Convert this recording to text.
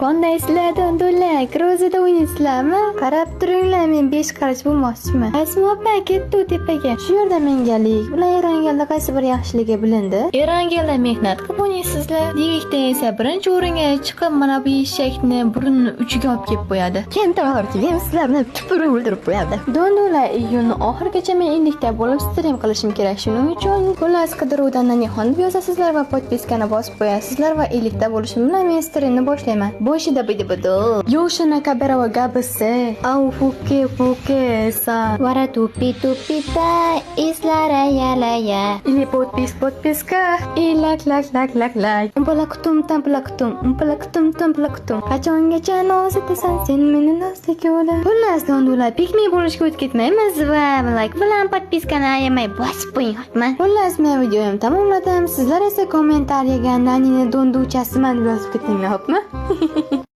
Qandaysizlar dondular? Krozada o'ynaysizlarmi? Qarab turinglar, men 5 qarich bo'lmoqchiman. Asma opa ketdi u tepaga. Shu yerda mengalik bilan Erangelda qaysi bir yaxshiligi bilindi? Erangelda mehnat qilib o'ynaysizlar. Devikda esa birinchi o'ringa chiqib mana bu eshakni burunni uchiga olib kelib qo'yadi. Kim to'g'ri kelgan sizlarni tupurib o'ldirib qo'yadi. Dondular iyun oxirigacha men enlikda bo'lib stream qilishim kerak. Shuning uchun xullas qidiruvdan Nanixon deb yozasizlar va podpiskani bosib qo'yasizlar va enlikda bo'lishim bilan men streamni boshlayman. Boshida bidi-bidi. Yoshina kaberava gabisi. Au fuke sa. Vara tupi-tupita islara yalaya. Ili podpiska. Lak. Umpalakutum tampalakutum. Qachongacha noz etasan sen meni nozdagula. Xullas dondular piknik bo'lishga o'tib ketmaymiz va like bilan podpiskani ayamay bosib qo'ying hotma. Xullas men videoyim tamomladim. Sizlar esa kommentariyaga nanini donduchasiman yozib ketinglar hopmi?